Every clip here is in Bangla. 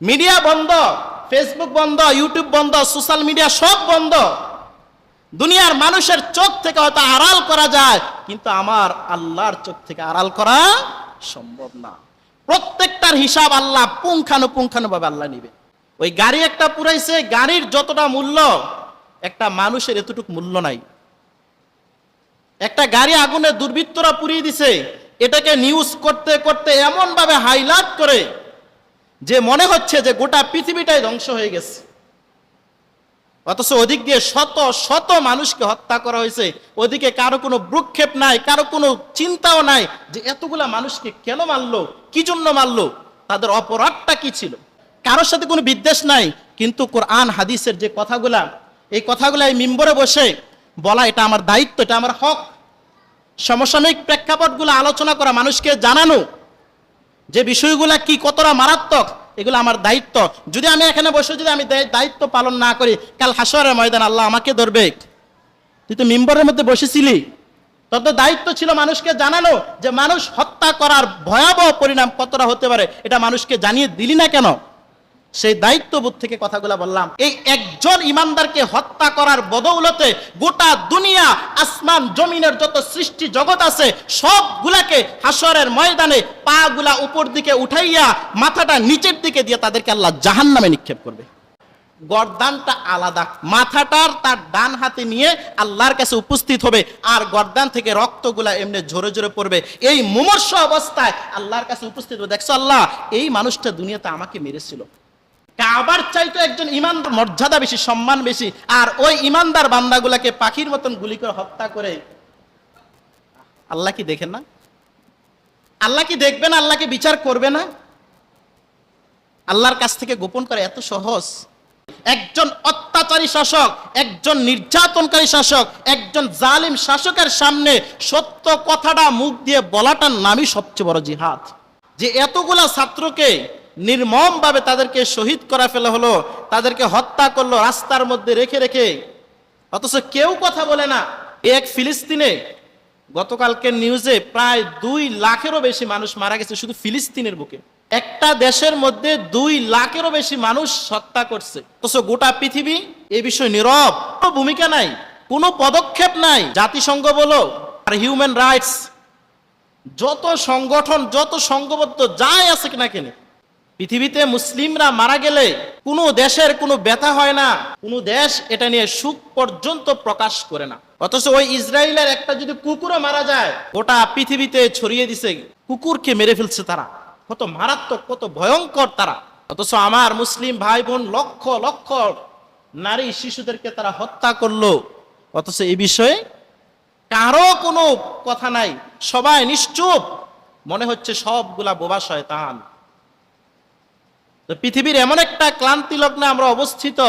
মিডিয়া বন্ধ, ফেসবুক বন্ধ, ইউটিউব বন্ধ, সোশ্যাল মিডিয়া সব বন্ধ। দুনিয়ার মানুষের চোখ থেকে হয়তো আড়াল করা যায়, কিন্তু আমার আল্লাহর চোখ থেকে আড়াল করা সম্ভব না। প্রত্যেকটার হিসাব আল্লাহ পুঙ্খানুপুঙ্খানুভাবে আল্লাহ নিবে। ওই গাড়ি একটা পুরাইছে, গাড়ির যতটা মূল্য একটা মানুষের এতটুকু মূল্য নাই। একটা গাড়ি আগুনে দুর্বৃত্তরা পুড়িয়ে দিছে, এটাকে নিউজ করতে করতে এমন ভাবে হাইলাইট করে যে মনে হচ্ছে যে গোটা পৃথিবীটাই ধ্বংস হয়ে গেছে। অথচ ওদিক দিয়ে শত শত মানুষকে হত্যা করা হয়েছে, ওদিকে কারো কোনো ভ্রুক্ষেপ নাই, কারো কোনো চিন্তাও নাই যে এতগুলা মানুষকে কেন মারলো, কি জন্য মারলো, তাদের অপরাধটা কি ছিল। কারোর সাথে কোনো বিদ্বেষ নাই, কিন্তু কোরআন হাদিসের যে কথাগুলা, এই কথাগুলা এই মিম্বরে বসে বলা এটা আমার দায়িত্ব, এটা আমার হক। সমসাময়িক প্রেক্ষাপটগুলো আলোচনা করা, মানুষকে জানানো যে বিষয়গুলা কি কতটা মারাত্মক, এগুলো আমার দায়িত্ব। যদি আমি এখানে বসে যদি আমি দায়িত্ব পালন না করি, কাল হাসরের ময়দান আল্লাহ আমাকে ধরবে। তুই তো মিম্বরের মধ্যে বসেছিলি, তোর তো দায়িত্ব ছিল মানুষকে জানানো যে মানুষ হত্যা করার ভয়াবহ পরিণাম কতটা হতে পারে, এটা মানুষকে জানিয়ে দিলি না কেন? সেই দায়িত্ববোধ থেকে কথাগুলা বললাম। এই একজন ইমানদারকে হত্যা করার বদৌলতে গোটা দুনিয়া, আসমান জমিনের যত সৃষ্টি জগৎ আছে সবগুলাকে হাসরের ময়দানে পা গুলা উপর দিকে উঠাইয়া মাথাটা নিচের দিকে দিয়ে তাদেরকে আল্লাহ জাহান্নামে নিক্ষেপ করবে। গর্দানটা আলাদা, মাথাটার তার ডান হাতে নিয়ে আল্লাহর কাছে উপস্থিত হবে, আর গর্দান থেকে রক্তগুলা এমনি ঝরে ঝরে পড়বে। এই মুমূর্ষু অবস্থায় আল্লাহর কাছে উপস্থিত হবে, দেখছো আল্লাহ এই মানুষটা দুনিয়াতে আমাকে মেরেছিল। কাবার চাইতো একজন ইমানদার মর্যাদা বেশি, সম্মান বেশি, আর ওই ইমানদার বান্দাগুলাকে পাখির মতন গুলি করে হত্যা করে আল্লাহ কি দেখেন না? আল্লাহ কি দেখবেন? আল্লাহকে বিচার করবে না? আল্লাহর কাছ থেকে গোপন করা এত সহজ? একজন অত্যাচারী শাসক, একজন নির্যাতনকারী শাসক, একজন জালিম শাসকের সামনে সত্য কথাটা মুখ দিয়ে বলাটার নামই সবচেয়ে বড় জিহাদ। যে এতগুলা ছাত্রকে নির্মম ভাবে তাদেরকে শহীদ করা ফেলা হলো, তাদেরকে হত্যা করলো রাস্তার মধ্যে রেখে রেখে, অথচ কেউ কথা বলে না। এক ফিলিস্তিনে গতকালকের নিউজে প্রায় 2 লাখেরও বেশি মানুষ মারা গেছে শুধু ফিলিস্তিনের বুকে। একটা দেশের মধ্যে 2 লাখেরও বেশি মানুষ হত্যা করছে, অথচ গোটা পৃথিবী এই বিষয়ে নীরব, কোনো ভূমিকা নাই, কোনো পদক্ষেপ নাই। জাতিসংঘ বলো আর হিউম্যান রাইটস যত সংগঠন, যত সংঘবদ্ধ যাই আছে কিনা কেন, পৃথিবীতে মুসলিমরা মারা গেলে কোনো দেশের কোনো ব্যথা হয় না, কোনো দেশ এটা নিয়ে সুখ পর্যন্ত প্রকাশ করে না। অথচ ওই ইসরায়েলের একটা যদি কুকুরও মারা যায়, গোটা পৃথিবীতে ছড়িয়ে দিছে কুকুরকে মেরে ফেলছে তারা, কত মারাত্মক, কত ভয়ঙ্কর তারা। অথচ আমার মুসলিম ভাই বোন লক্ষ লক্ষ নারী শিশুদেরকে তারা হত্যা করলো, অথচ এই বিষয়ে কারো কোনো কথা নাই, সবাই নিশ্চুপ, মনে হচ্ছে সবগুলা বোবা শয়তান। তো পৃথিবীর এমন একটা ক্লান্তি লগ্নে আমরা অবস্থিত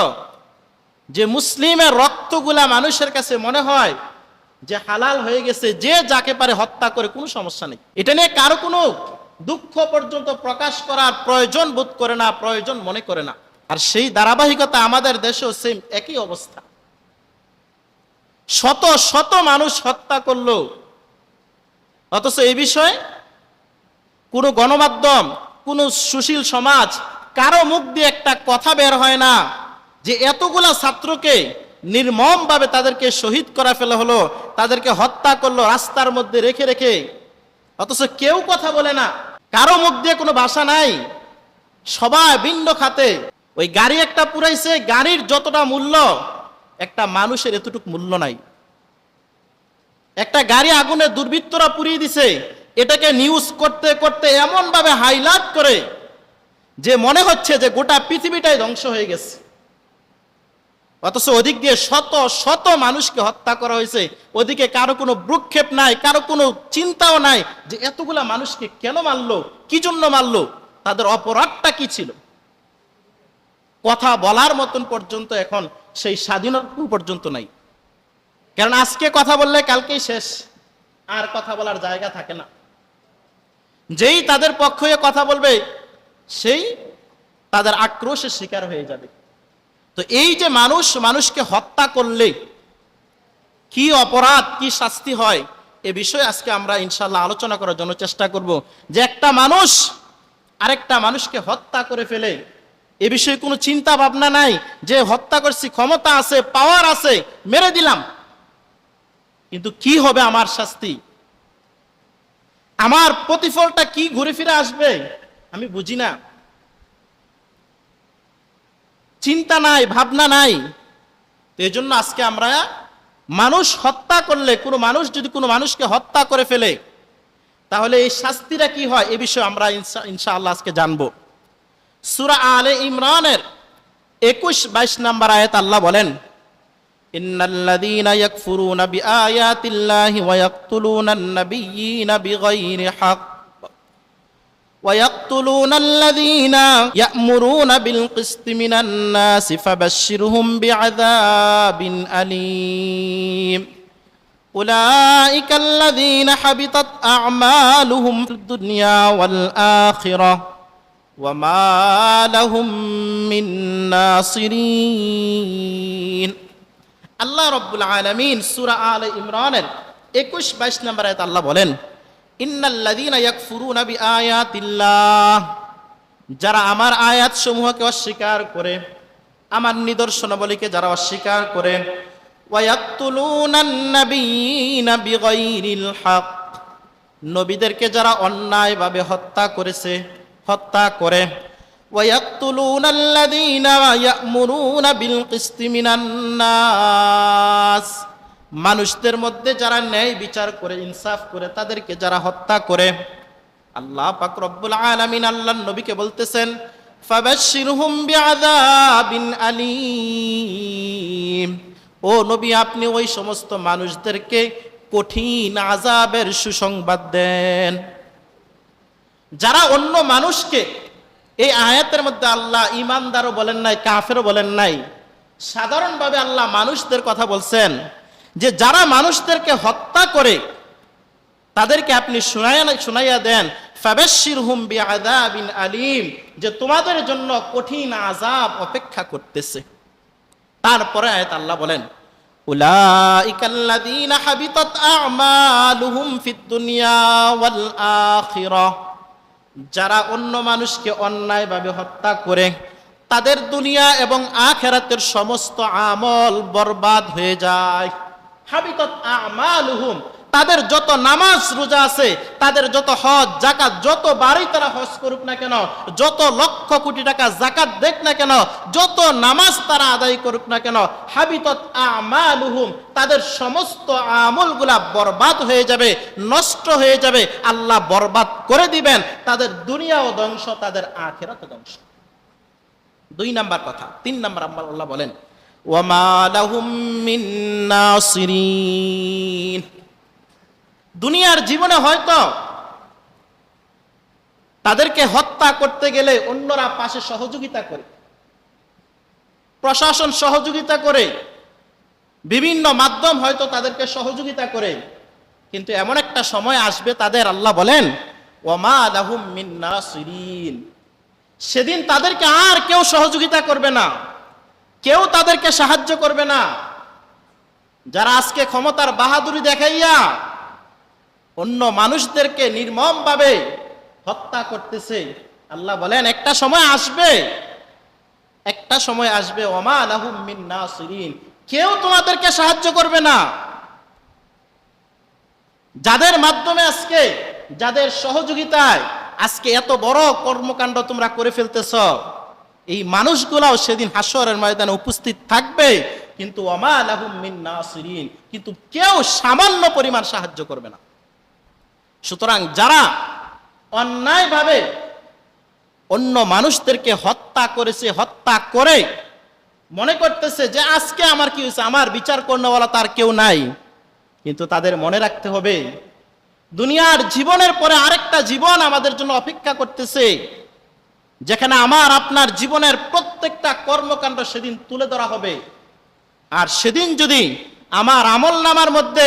যে মুসলিমের রক্তগুলা মানুষের কাছে মনে হয় যে হালাল হয়ে গেছে, যে যাকে পারে হত্যা করে, কোনো সমস্যা নেই। এটা নিয়ে কারো কোনো দুঃখ পর্যন্ত প্রকাশ করার প্রয়োজন বোধ করে না, প্রয়োজন মনে করে না। আর সেই ধারাবাহিকতা আমাদের দেশেও সেম একই অবস্থা। শত শত মানুষ হত্যা করলো, অথচ এই বিষয়ে কোনো গণমাধ্যম, কোনো সুশীল সমাজ, কারো মুখ দিয়ে একটা কথা বের হয় না যে এতগুলা ছাত্রকে নির্মম ভাবে তাদেরকে শহীদ করা ফেলা হলো, তাদেরকে হত্যা করলো রাস্তার মধ্যে রেখে রেখে, অথচ কেউ কথা বলে না, কারো মুখ দিয়ে কোনো ভাষা নাই, সবাই ভিন্ন খাতে। ওই গাড়ি একটা পুরাইছে, গাড়ির যতটা মূল্য একটা মানুষের এতটুকু মূল্য নাই। একটা গাড়ি আগুনে দুর্বৃত্তরা পুড়িয়ে দিছে, এটাকে নিউজ করতে করতে এমন ভাবে হাইলাইট করে যে মনে হচ্ছে যে গোটা পৃথিবীটাই ধ্বংস হয়ে গেছে। অথচ ওদিক দিয়ে শত শত মানুষকে হত্যা করা হয়েছে, ওদিকে কারো কোনো ভ্রুক্ষেপ নাই, কারো কোনো চিন্তাও নাই যে এতগুলা মানুষকে কেন মারলো, কি জন্য মারলো, তাদের অপরাধটা কি ছিল। কথা বলার মতন পর্যন্ত এখন সেই স্বাধীনতা পর্যন্ত নাই। কারণ আজকে কথা বললে কালকেই শেষ, আর কথা বলার জায়গা থাকে না। যেই তাদের পক্ষ হয়ে কথা বলবে সেই তাদের আক্রোশের শিকার হয়ে যাবে। তো এই যে মানুষকে হত্যা করলে কি অপরাধ, কি শাস্তি হয়, এ বিষয়ে আজকে আমরা ইনশাআল্লাহ আলোচনা করার জন্য চেষ্টা করব। যে একটা মানুষ আরেকটা মানুষকে হত্যা করে ফেলে, এ বিষয়ে কোনো চিন্তা ভাবনা নাই যে হত্যা করছি, ক্ষমতা আছে, পাওয়ার আছে, মেরে দিলাম, কিন্তু কি হবে আমার শাস্তি, আমার প্রতিফলটা কি ঘুরে ফিরে আসবে আমি বুঝি না। চিন্তা নাই, ভাবনা নাই। তো এই জন্য আজকে আমরা মানুষ হত্যা করলে, কোনো মানুষ যদি কোনো মানুষকে হত্যা করে ফেলে তাহলে এই শাস্তিটা কি হয় এ বিষয়ে আমরা ইনশাআল্লাহ আজকে জানবো। সূরা আলে ইমরানের 21-22 নম্বর আয়াত আল্লাহ বলেন, ইন্নাল্লাযীনা ইয়াকফুরুনা বিআয়াতিল্লাহি ওয়া ইয়াকতুলুনান নাবিয়্যিনা বিগাইরি হক ওয়া ইয়াকতুলুনাল্লাযীনা ইয়া'মুরুনা বিল কিসতি মিনান নাসি ফাবাশশিরহুম বিআযাবিন আলীম উলাইকা আল্লাযীনা হাবিতাত আ'মালুহুম ফিদ দুনিয়া ওয়াল আখিরাহ ওয়া মা লাহুম মিন নাসিরিন। আল্লাহ রাব্বুল আলামিন সূরা আলে ইমরানের 21-22 নম্বর আয়াতে আল্লাহ বলেন, ইন্নাল্লাযীনা ইয়াকফুরুনা বিআয়াতিল্লাহ, যারা আমার আয়াত সমূহকে অস্বীকার করে, আমার নিদর্শনাবলীকে যারা অস্বীকার করে, ওয়া ইয়াকতুলুনান নাবিয়্যিনা বিগাইরিল হক, নবীদেরকে যারা অন্যায়ভাবে হত্যা করেছে, হত্যা করে, ওয়া ইয়াকতুলুনাল্লাযীনা ইয়া'মুরুনা বিল কিসতি মিনান নাস, মানুষদের মধ্যে যারা ন্যায় বিচার করে, ইনসাফ করে, তাদেরকে যারা হত্যা করে, আল্লাহ পাক রব্বুল আলামিন আল্লাহর নবীকে বলতেছেন, ফাবাশশিরহুম বিআযাবিন আলীম, ও নবী আপনি ওই সমস্ত মানুষদেরকে কঠিন আযাবের সুসংবাদ দেন। যারা অন্য মানুষকে, এই আয়াতের মধ্যে আল্লাহ ঈমানদারও বলেন নাই, কাফেরও বলেন নাই, সাধারণভাবে আল্লাহ মানুষদের কথা বলছেন, যে যারা মানুষদেরকে হত্যা করে তাদেরকে আপনি শুনাইয়া দেন, ফাবাশশিরহুম বিআযাবিন আলীম, যে তোমাদের জন্য কঠিন আযাব অপেক্ষা করতেছে। তারপরে আয়াত আল্লাহ বলেন, উলাইকাল্লাযীনা হাবিতাত আ'মালুহুম ফিদ দুনিয়া ওয়াল আখিরাহ, যারা অন্য মানুষকে অন্যায়ভাবে হত্যা করে তাদের দুনিয়া এবং আখিরাতের সমস্ত আমল বরবাদ হয়ে যায়। হাবিতাত আ'মালুহুম, তাদের যত নামাজ রোজা আছে, তাদের যত হজ যাকাত, যত বাড়ি তারা হজ করুক না কেন, যত লক্ষ কোটি টাকা যাকাত দেখ না কেন, যত নামাজ তারা আদায় করুক না কেন, হাবিতাত আ'মালুহুম, তাদের সমস্ত আমলগুলা বরবাদ হয়ে যাবে, নষ্ট হয়ে যাবে, আল্লাহ বরবাদ করে দিবেন, তাদের দুনিয়াও ধ্বংস, তাদের আখিরাতও ধ্বংস। 2 নাম্বার কথা। 3 নাম্বার আল্লাহ বলেন, ওয়া মা লাহুম মিন নাসিরিন, দুনিয়ার জীবনে হয়তো তাদেরকে হত্যা করতে গেলে অন্যরা পাশে সহযোগিতা করে, প্রশাসন সহযোগিতা করে, বিভিন্ন মাধ্যম হয়তো তাদেরকে সহযোগিতা করে, কিন্তু এমন একটা সময় আসবে তাদের, আল্লাহ বলেন, ওয়া মা লাহুম মিন নাসিরিন, সেদিন তাদেরকে আর কেউ সহযোগিতা করবে না, কেউ তাদেরকে সাহায্য করবে না। যারা আজকে ক্ষমতার বাহাদুরি দেখাইয়া অন্য মানুষদেরকে নির্মমভাবে হত্যা করতেছে, আল্লাহ বলেন একটা সময় আসবে, একটা সময় আসবে, ওয়া মা লাহুম মিন নাসিরিন, কেউ তোমাদেরকে সাহায্য করবে না। যাদের মাধ্যমে আজকে, যাদের সহযোগিতায় আজকে এত বড় কর্মকাণ্ড তোমরা করে ফেলতেছ, এই মানুষগুলাও সেদিন হাসরের ময়দানে উপস্থিত থাকবে, কিন্তু ওয়া মা লাহুম মিন নাসিরিন, কিন্তু কেউ সামান্য পরিমাণ সাহায্য করবে না। সুতরাং যারা অন্যায়ভাবে অন্য মানুষদেরকে হত্যা করেছে, হত্যা করে মনে করতেছে যে আজকে আমার কি হয়েছে, আমার বিচার করনেওয়ালা তার কেউ নাই, কিন্তু তাদের মনে রাখতে হবে দুনিয়ার জীবনের পরে আরেকটা জীবন আমাদের জন্য অপেক্ষা করতেছে, যেখানে আমার আপনার জীবনের প্রত্যেকটা কর্মকাণ্ড সেদিন তুলে ধরা হবে। আর সেদিন যদি আমার আমলনামার মধ্যে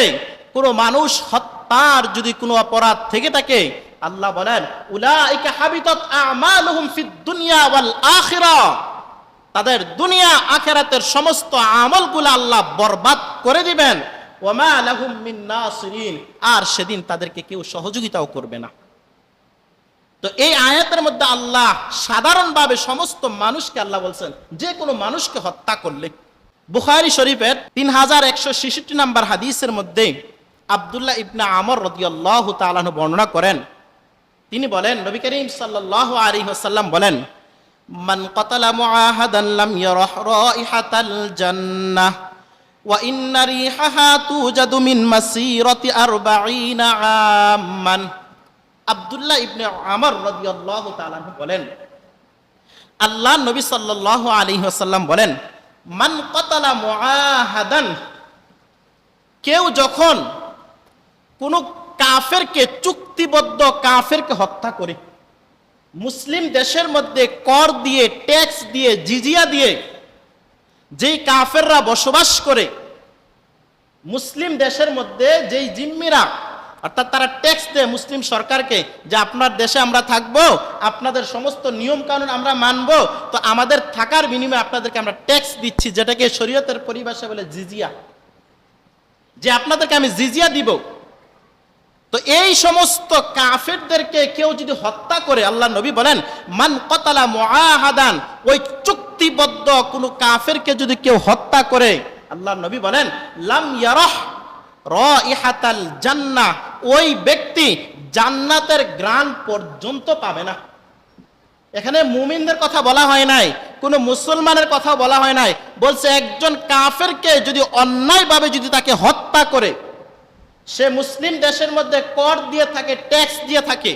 কোনো মানুষ হত্যার যদি কোনো অপরাধ থেকে থাকে, আল্লাহ বলেন, উলাইকা হাবিতাত আ'মালুহুম ফিদ দুনিয়া ওয়াল আখিরাহ, তাদের দুনিয়া আখিরাতের সমস্ত আমলগুলো আল্লাহ বরবাদ করে দিবেন। ওয়া মা লাহুম মিন নাসিরিন, আর সেদিন তাদেরকে কেউ সহযোগিতাও করবে না। তো এই আয়াতের মধ্যে আল্লাহ সাধারণভাবে সমস্ত মানুষকে আল্লাহ বলছেন যে কোনো মানুষকে হত্যা করলে। বুখারী শরীফের 3166 নম্বর হাদিসের মধ্যে আব্দুল্লাহ ইবনে আমর রাদিয়াল্লাহু তাআলা আনহু বর্ণনা করেন, তিনি বলেন নবী করিম সাল্লাল্লাহু আলাইহি ওয়াসাল্লাম বলেন, মান কাতালা মুআহাদান লাম ইয়ারাহ রাইহাতাল জান্নাহ ওয়া ইন্না রিহাহা তুজাদু মিন মাসিরাতি 40 আমান। আব্দুল্লাহ ইবনে আমর রাদিয়াল্লাহু তাআলা আনহু বলেন, আল্লাহ নবী সাল্লাল্লাহু আলাইহি ওয়াসাল্লাম বলেন, মান কাতালা মুআহাদান, কেউ যখন কোন কাফেরকে, চুক্তিবদ্ধ কাফেরকে হত্যা করে, মুসলিম দেশের মধ্যে কর দিয়ে, ট্যাক্স দিয়ে, জিজিয়া দিয়ে যেই কাফেররা বসবাস করে, মুসলিম দেশের মধ্যে যেই জিম্মিরা, অর্থাৎ তারা ট্যাক্স দেয় মুসলিম সরকারকে যে আপনার দেশে আমরা থাকবো, আপনাদের সমস্ত নিয়ম কানুন আমরা মানবো, তো আমাদের থাকার বিনিময়ে আপনাদেরকে আমরা ট্যাক্স দিচ্ছি, যেটাকে শরীয়তের পরিভাষায় বলে জিজিয়া, যে আপনাদেরকে আমি জিজিয়া দিব। তো এই সমস্ত কাফেরদেরকে কেউ যদি হত্যা করে, আল্লাহ নবী বলেন, মান কাতালা মুআহাদান, ওই চুক্তিবদ্ধ কোন কাফেরকে যদি কেউ হত্যা করে, আল্লাহ নবী বলেন, লাম ইয়ারাহ রাইহাতাল জান্নাহ, ওই ব্যক্তি জান্নাতের ঘ্রাণ পর্যন্ত পাবে না। এখানে মুমিনদের কথা বলা হয় নাই, কোন মুসলমানের কথা বলা হয় নাই, বলছে একজন কাফেরকে যদি অন্যায়ভাবে যদি তাকে হত্যা করে, সে মুসলিম দেশের মধ্যে কর দিয়ে থাকে, ট্যাক্স দিয়ে থাকে,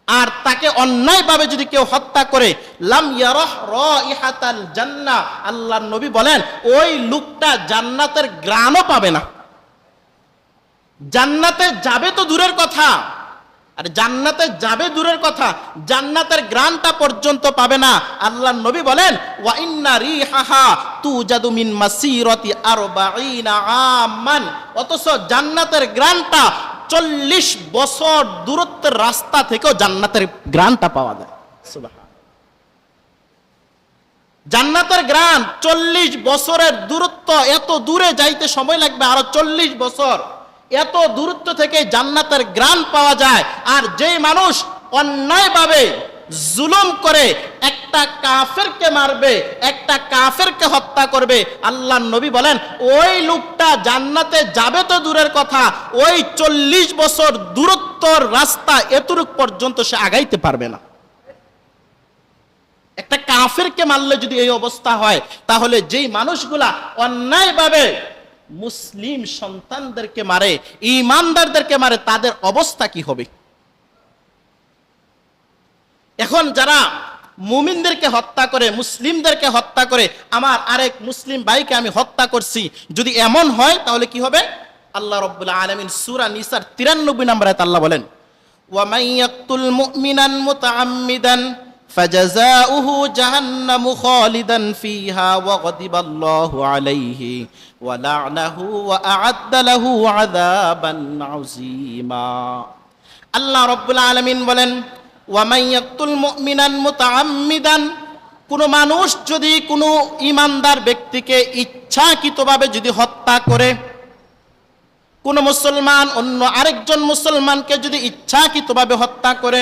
আর তাকে অন্যায়ভাবে যদি কেউ হত্যা করে, লাম ইয়ারাহ রাইহাতাল জান্নাহ, আল্লাহর নবী বলেন ওই লোকটা জান্নাতের ঘ্রাণও পাবে না। জান্নাতে যাবে তো দূরের কথা, আর জান্নাতে যাবে দূরের কথা, জান্নাতের ঘ্রাণটা পর্যন্ত পাবে না। আল্লাহর নবী বলেন, ওয়া ইন্না রিহাহা তুজাদু মিন মাসিরাতি 40 আমান, অথচ জান্নাতের ঘ্রাণটা 40 বছর দূরত্বের রাস্তা থেকেও জান্নাতের ঘ্রাণটা পাওয়া যায়। সুবহান, জান্নাতের ঘ্রাণ 40 বছরের দূরত্ব, এত দূরে যাইতে সময় লাগবে আরো 40 বছর, এত দূরত্ব থেকে জান্নাতের ঘ্রাণ পাওয়া যায়। আর যেই মানুষ অন্যায়ভাবে জুলুম করে একটা কাফেরকে মারবে, একটা কাফেরকে হত্যা করবে, আল্লাহর নবী বলেন ওই লোকটা জান্নাতে যাবে তো দূরের কথা, ওই 40 বছর দূরত্বর রাস্তা এতটুক পর্যন্ত সে আগাইতে পারবে না। একটা কাফেরকে মারলে যদি এই অবস্থা হয়, তাহলে যেই মানুষগুলা অন্যায়ভাবে মুসলিম সন্তানদেরকে মারে, ঈমানদারদেরকে মারে, তাদের অবস্থা কি হবে? এখন যারা মুমিনদেরকে হত্যা করে, মুসলিমদেরকে হত্যা করে, আমার আরেক মুসলিম ভাইকে আমি হত্যা করছি, যদি এমন হয় তাহলে কি হবে? আল্লাহ রাব্বুল আলামিন সূরা নিসার 93 নম্বর আয়াতে আল্লাহ বলেন, ওয়া মান ইয়াকতুল মুমিনান মুতাআম্মিদান ফাজাযাউহু জাহান্নামু খালিদান ফিহা ওয়া গাদিবাল্লাহু আলাইহি ওয়া লা'নাহু ওয়া আ'আদ্দা লাহু আযাবান আযীমা। আল্লাহ রাব্বুল আলামিন বলেন, ওয়া মান ইয়াকতুল মুমিনান মুতাআম্মিদান, কোন মানুষ যদি কোনো ঈমানদার ব্যক্তিকে ইচ্ছাকৃতভাবে যদি হত্যা করে, কোন মুসলমান অন্য আরেকজন মুসলমানকে যদি ইচ্ছাকৃতভাবে হত্যা করে,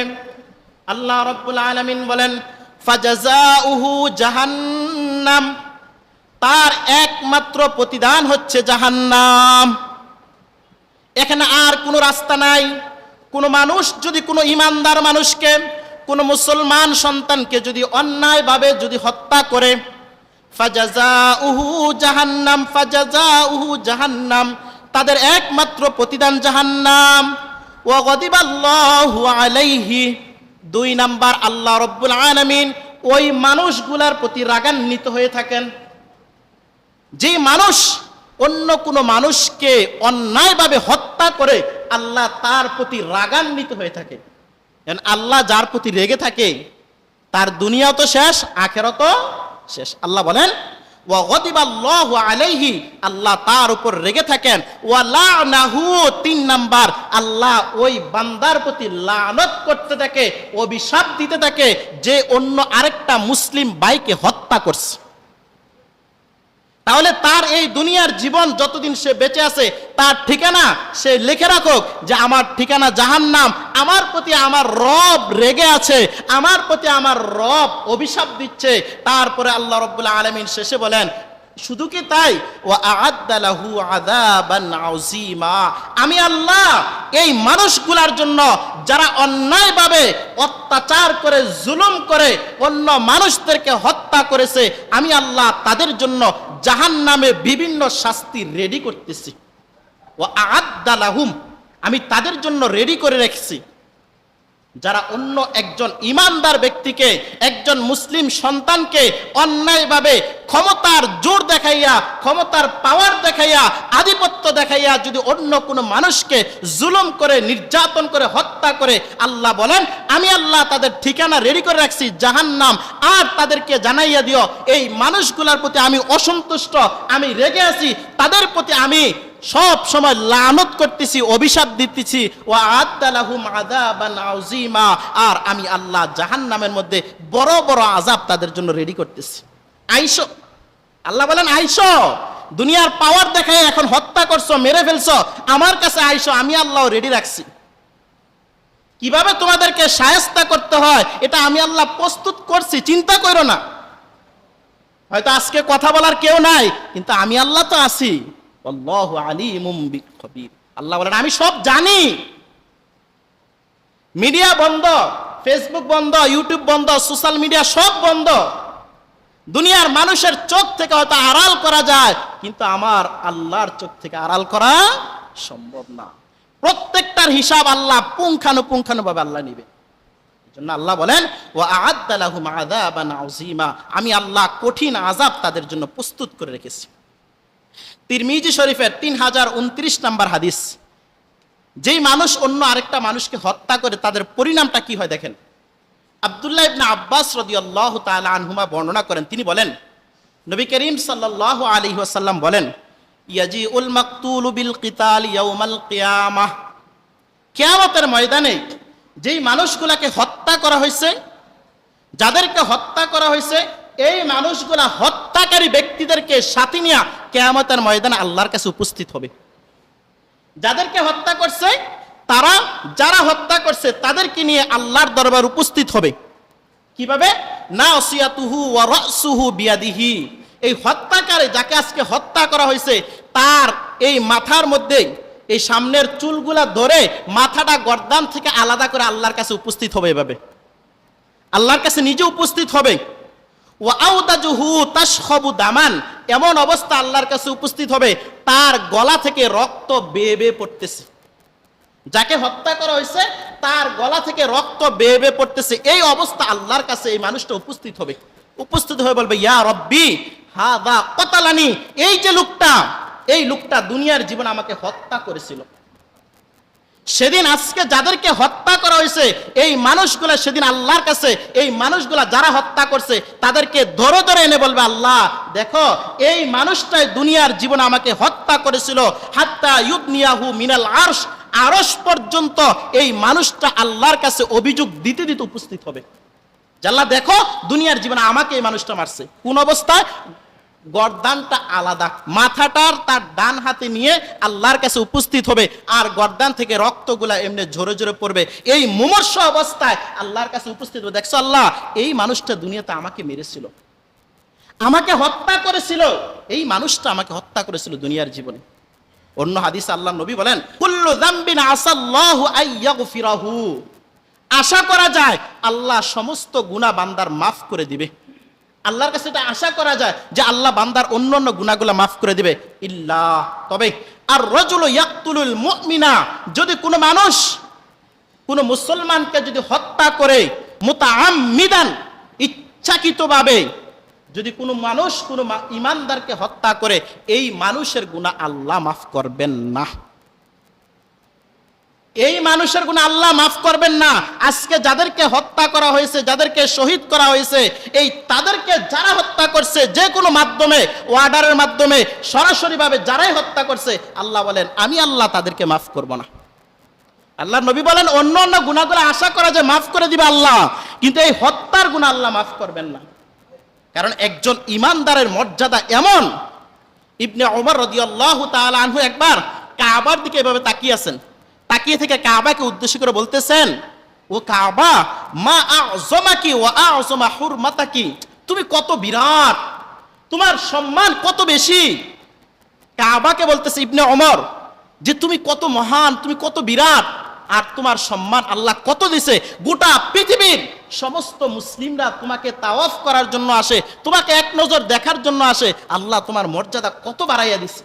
আল্লাহ রাব্বুল আলামিন বলেন ফাজাযাউহু জাহান্নাম, তার একমাত্র প্রতিদান হচ্ছে জাহান্নাম। এখানে আর কোনো রাস্তা নাই। কোন মানুষ যদি কোনো ঈমানদার মানুষকে, কোন মুসলমান সন্তানকে যদি অন্যায়ভাবে যদি হত্যা করে, ফাজাযাউহু জাহান্নাম, ফাজাযাউহু জাহান্নাম, তাদের একমাত্র প্রতিদান জাহান্নাম। ওয়া গাদিবাল্লাহু আলাইহি, 2 নাম্বার আল্লাহ রাব্বুল আলামিন ওই মানুষগুলার প্রতি রাগান্বিত হয়ে থাকেন। যে মানুষ অন্য কোনো মানুষকে অন্যায়ভাবে হত্যা করে, আল্লাহ তার প্রতি রাগান্বিত হয়ে থাকে। আল্লাহ যার প্রতি রেগে থাকে, তার দুনিয়াও তো শেষ, আখিরাতও শেষ। আল্লাহ বলেন ওয়া গাদিবাল্লাহু আলাইহি, আল্লাহ তার উপর রেগে থাকেন। ওয়া লা'নাহু, 3 নাম্বার আল্লাহ ওই বান্দার প্রতি লানত করতে থাকে, অভিশাপ দিতে থাকে, যে অন্য আরেকটা মুসলিম ভাইকে হত্যা করছে। তাহলে তার এই দুনিয়ার জীবন যতদিন সে বেঁচে আছে তার ঠিকানা সে লিখে রাখুক যে আমার ঠিকানা জাহান্নাম, আমার প্রতি আমার রব রেগে আছে, আমার প্রতি আমার রব অভিশাপ দিচ্ছে। তারপরে আল্লাহ রাব্বুল আলামিন শেষে বলেন, শুধু কি তাই, ওয়া আ'আদ্দা লাহু আযাবান আযীমা, আমি আল্লাহ এই মানুষগুলোর জন্য যারা অন্যায়ভাবে অত্যাচার করে জুলুম করে অন্য মানুষদেরকে হত্যা করেছে, আমি আল্লাহ তাদের জন্য জাহান্নামে বিভিন্ন শাস্তি রেডি করতেছি। ওয়া আ'আদ্দা লাহুম, আমি তাদের জন্য রেডি করে রেখেছি। যারা অন্য একজন ইমানদার ব্যক্তিকে, একজন মুসলিম সন্তানকে অন্যায়ভাবে ক্ষমতার জোর দেখাইয়া, ক্ষমতার পাওয়ার দেখাইয়া, আধিপত্য দেখাইয়া যদি অন্য কোনো মানুষকে জুলুম করে, নির্যাতন করে, হত্যা করে, আল্লাহ বলেন আমি আল্লাহ তাদের ঠিকানা রেডি করে রাখছি জাহান্নাম। আর তাদেরকে জানাইয়া দিও এই মানুষগুলোর প্রতি আমি অসন্তুষ্ট, আমি রেগে আছি, তাদের প্রতি আমি সব সময় লানত করতেছি, অভিশাপ দিতেছি। ওয়া আ'আদ্দা লাহুম আযাবান আযীমা, আর আমি আল্লাহ জাহান্নামের মধ্যে বড় বড় আযাব তাদের জন্য রেডি করতেছি। আইসো, আল্লাহ বলেন আইসো, দুনিয়ার পাওয়ার দেখায় এখন হত্যা করছো, মেরে ফেলছো, আমার কাছে আইসো, আমি আল্লাহ রেডি রাখছি। কিভাবে তোমাদেরকে শায়েস্তা করতে হয় এটা আমি আল্লাহ প্রস্তুত করছি, চিন্তা করো না। হয়তো আজকে কথা বলার কেউ নাই, কিন্তু আমি আল্লাহ তো আছি। আল্লাহু আলিমুম বিল খবীর, আল্লাহ বলেন আমি সব জানি। মিডিয়া বন্ধ, ফেসবুক বন্ধ, ইউটিউব বন্ধ, সোশ্যাল মিডিয়া সব বন্ধ। দুনিয়ার মানুষের চোখ থেকে হয়তো আড়াল করা যায়, কিন্তু আমার আল্লাহর চোখ থেকে আড়াল করা সম্ভব না। প্রত্যেকটার হিসাব আল্লাহ পুঙ্খানুপুঙ্খানুভাবে আল্লাহ নিবে। এজন্য আল্লাহ বলেন ওয়া আ'আদ্দা লাহুম আযাবান আযীমা, আমি আল্লাহ কঠিন আযাব তাদের জন্য প্রস্তুত করে রেখেছি। তিরমিজি শরীফের 3029 নম্বর হাদিস, যেই মানুষ অন্য আরেকটা মানুষকে হত্যা করে তাদের পরিণামটা কি হয় দেখেন। আব্দুল্লাহ ইবনে আব্বাস রাদিয়াল্লাহু তাআলা আনহুমা বর্ণনা করেন, তিনি বলেন নবী করিম সাল্লাল্লাহু আলাইহি ওয়াসাল্লাম বলেন, ইয়াজিউল মাকতুলু বিল কিতাল ইয়াউমাল কিয়ামাহ, কিয়ামতের ময়দানে যেই মানুষগুলোকে হত্যা করা হয়েছে, যাদেরকে হত্যা করা হয়েছে, এই মানুষগুলা হত্যাকারী ব্যক্তিদেরকে সাথে নিয়ে কিয়ামতের ময়দানে আল্লাহর কাছে উপস্থিত হবে। যাদেরকে হত্যা করছে তারা, যারা হত্যা করছে তাদেরকে নিয়ে আল্লাহর দরবার উপস্থিত হবে। কিভাবে? নাসিয়াতুহু ওয়া রাসুহু বিয়াদিহি, এই হত্যাকারী যাকে আজকে হত্যা করা হয়েছে তার এই মাথার মধ্যে এই সামনের চুলগুলা ধরে মাথাটা গর্দান থেকে আলাদা করে আল্লাহর কাছে উপস্থিত হবে। এভাবে আল্লাহর কাছে নিজে উপস্থিত হবে। ওয়া আউদাজুহু তাশখাবু দামান, এমন অবস্থা আল্লাহর কাছে উপস্থিত হবে তার গলা থেকে রক্ত বেয়ে বেয়ে পড়তেছে। যাকে হত্যা করা হয়েছে তার গলা থেকে রক্ত বেয়ে বেয়ে পড়তেছে, এই অবস্থা আল্লাহর কাছে এই মানুষটা উপস্থিত হবে। উপস্থিত হয়ে বলবে ইয়া রব্বি হাদা কতালানি, এই যে লোকটা, এই লোকটা দুনিয়ার জীবনে আমাকে হত্যা করেছিল। সেদিন আজকে যাদেরকে হত্যা করা হয়েছে এই মানুষগুলা সেদিন আল্লাহর কাছে, এই মানুষগুলা যারা হত্যা করছে তাদেরকে ধরে ধরে এনে বলবে আল্লাহ দেখো এই মানুষটাই দুনিয়ার জীবনে আমাকে হত্যা করেছিল। হাত্তা ইউদনিয়াহু মিনাল আরশ, আরশ পর্যন্ত এই মানুষটা আল্লাহর কাছে অভিযোগ দিতে দিতে উপস্থিত হবে। আল্লাহ দেখো দুনিয়ার জীবনে আমাকে এই মানুষটা মারছে। কোন অবস্থায়? গর্দানটা আলাদা, মাথাটার তার ডান হাতে নিয়ে আল্লাহর কাছে উপস্থিত হবে, আর গর্দান থেকে রক্তগুলা এমনি ঝরে ঝরে পড়বে। এই মুমূর্ষু অবস্থায় আল্লাহর কাছে উপস্থিত হবে, দেখছো আল্লাহ এই মানুষটা দুনিয়াতে আমাকে মেরেছিল, আমাকে হত্যা করেছিল, এই মানুষটা আমাকে হত্যা করেছিল দুনিয়ার জীবনে। অন্য হাদিসে আল্লাহ নবী বলেন কুল্লু যামবিন আসাল্লাহু আইয়াগফিরাহু, আশা করা যায় আল্লাহ সমস্ত গুনাহ বান্দার মাফ করে দিবে। আল্লাহর কাছে এটা আশা করা যায় যে আল্লাহ বান্দার অন্য অন্য গুনাহগুলো মাফ করে দিবে। ইল্লা, তবে আর রাজুলু ইয়াকতুলুল মুমিনা, যদি কোনো মানুষ কোনো মুসলমানকে যদি হত্যা করে মুতাআম্মিদান, ইচ্ছাকৃতভাবে যদি কোনো মানুষ কোনো ইমানদারকে হত্যা করে, এই মানুষের গুনাহ আল্লাহ মাফ করবেন না। এই মানুষের গুনাহ আল্লাহ মাফ করবেন না। আজকে যাদেরকে হত্যা করা হয়েছে, যাদেরকে শহীদ করা হয়েছে, এই তাদেরকে যারা হত্যা করছে যে কোনো মাধ্যমে, ওয়ার্ডারের মাধ্যমে, সরাসরিভাবে যারাই হত্যা করছে, আল্লাহ বলেন আমি আল্লাহ তাদেরকে মাফ করব না। আল্লাহ নবী বলেন অন্য অন্য গুনাহগুলো আশা করা যায় মাফ করে দিবে আল্লাহ, কিন্তু এই হত্যার গুনাহ আল্লাহ মাফ করবেন না। কারণ একজন ইমানদারের মর্যাদা এমন ইবনে ওমর রাদিয়াল্লাহু তাআলা আনহু একবার কাবার দিকে এভাবে তাকিয়ে আছেন, তাকিয়ে থেকে কাবাকে উদ্দেশ্য করে বলতেছেন, ও কাবা, মা আযমাকি ওয়া আযমা হুরমাতাকি, তুমি কত বিরাট, তোমার সম্মান কত বেশি। কাবাকে বলতেছে ইবনে ওমর যে তুমি কত মহান, তুমি কত বিরাট, আর তোমার সম্মান আল্লাহ কত দিছে। গোটা পৃথিবীর সমস্ত মুসলিমরা তোমাকে তাওয়াফ করার জন্য আসে, তোমাকে এক নজর দেখার জন্য আসে, আল্লাহ তোমার মর্যাদা কত বাড়াইয়া দিছে।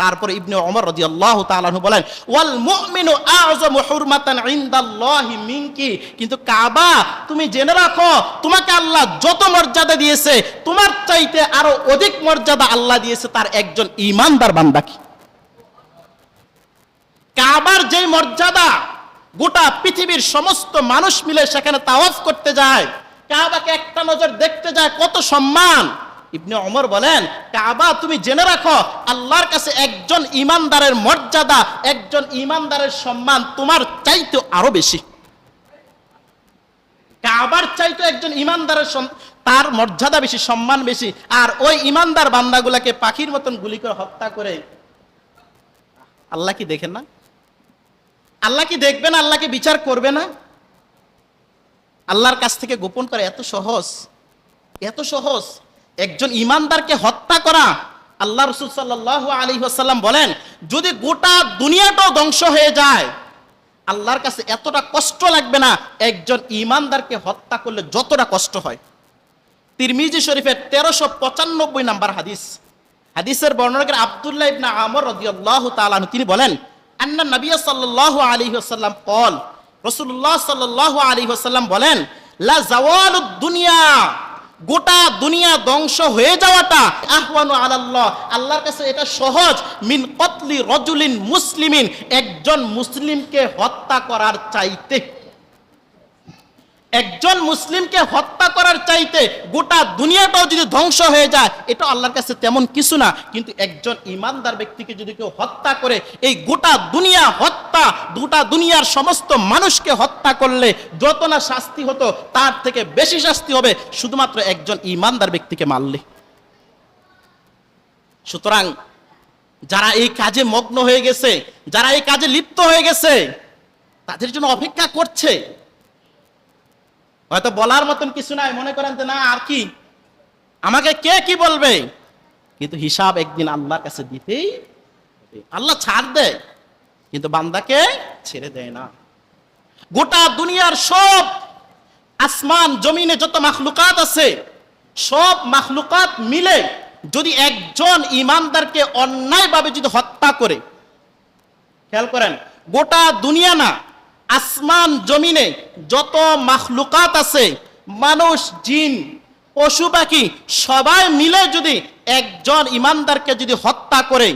তারপরে ইবনে ওমর রাদিয়াল্লাহু তাআলা আনহু বলেন, ওয়াল মুমিনু আযমু হুরমাতান ইনদাল্লাহি মিনকি, কিন্তু কাবা তুমি জেনে রাখো, তোমাকে আল্লাহ যত মর্যাদা দিয়েছে, তোমার চাইতে আরো অধিক মর্যাদা আল্লাহ দিয়েছে তার একজন ঈমানদার বান্দাকে। কাবার যেই মর্যাদা, গোটা পৃথিবীর সমস্ত মানুষ মিলে সেখানে তাওয়াফ করতে যায়, কাবাকে একটা নজর দেখতে যায়, কত সম্মান। ইবনে ওমর বলেন, কাবা তুমি জেনে রাখো, আল্লাহর কাছে একজন ঈমানদারের মর্যাদা, একজন ঈমানদারের সম্মান তোমার চাইতে আরো বেশি। কাবার চাইতে একজন ঈমানদারের তার মর্যাদা বেশি, সম্মান বেশি। আর ওই ঈমানদার বান্দাগুলাকে পাখির মতন গুলি করে হত্যা করে, আল্লাহ কি দেখেন না? আল্লাহ কি দেখবেন? আল্লাহকে বিচার করবে না? আল্লাহর কাছ থেকে গোপন করা এত সহজ, এত সহজ। একজন ঈমানদারকে হত্যা করা, আল্লাহ রাসূল সাল্লাল্লাহু আলাইহি ওয়াসাল্লাম বলেন, যদি গোটা দুনিয়াটাও ধ্বংস হয়ে যায়, আল্লাহর কাছে এতটা কষ্ট লাগবে না একজন ঈমানদারকে হত্যা করলে যতটা কষ্ট হয়। তিরমিজি শরীফের 1395 নাম্বার হাদিস, হাদিসের বর্ণনাকারী আব্দুল্লাহ ইবনে আমর রাদিয়াল্লাহু তাআলা আনহু, তিনি বলেন, আন্না নবী সাল্লাল্লাহু আলাইহি ওয়াসাল্লাম قال, রাসূলুল্লাহ সাল্লাল্লাহু আলাইহি ওয়াসাল্লাম বলেন, লা জাওয়ালুদ দুনিয়া, গোটা দুনিয়া ধ্বংস হয়ে যাওয়াটা আহওয়ানু আলাল্লাহ, আল্লাহর কাছে এটা সহজ, মিন কতলি রাজুলিন মুসলিমিন, একজন মুসলিমকে হত্যা করার চাইতে। একজন মুসলিমকে হত্যা করার চাইতে গোটা দুনিয়াটাও যদি ধ্বংস হয়ে যায়, এটা আল্লাহর কাছে তেমন কিছু না। কিন্তু একজন ঈমানদার ব্যক্তিকে যদি কেউ হত্যা করে, এই গোটা দুনিয়া হত্যা, গোটা দুনিয়ার সমস্ত মানুষকে হত্যা করলে যত না শাস্তি হতো, তার থেকে বেশি শাস্তি হবে শুধুমাত্র একজন ঈমানদার ব্যক্তিকে মারলে। সুতরাং যারা এই কাজে মগ্ন হয়ে গেছে, যারা এই কাজে লিপ্ত হয়ে গেছে, তাদের জন্য অপেক্ষা করছে। হয়তো বলার মতন কিছু নাই, মনে করেন যে না আর কি, আমাকে কে কি বলবে, কিন্তু হিসাব একদিন আল্লাহর কাছে দিতেই হবে। আল্লাহ ছাড় দেয় কিন্তু বান্দাকে ছেড়ে দেয় না। গোটা দুনিয়ার সব আসমান জমিনে যত মাখলুকাত আছে, সব মাখলুকাত মিলে যদি একজন ঈমানদারকে অন্যায়ভাবে যদি হত্যা করে, খেয়াল করেন, গোটা দুনিয়া না, আসমান জমিনে যত মাখলুকাত আছে, মানুষ, জিন, পশু পাখি, সবাই মিলে যদি একজন ঈমানদারকে যদি হত্যা করে,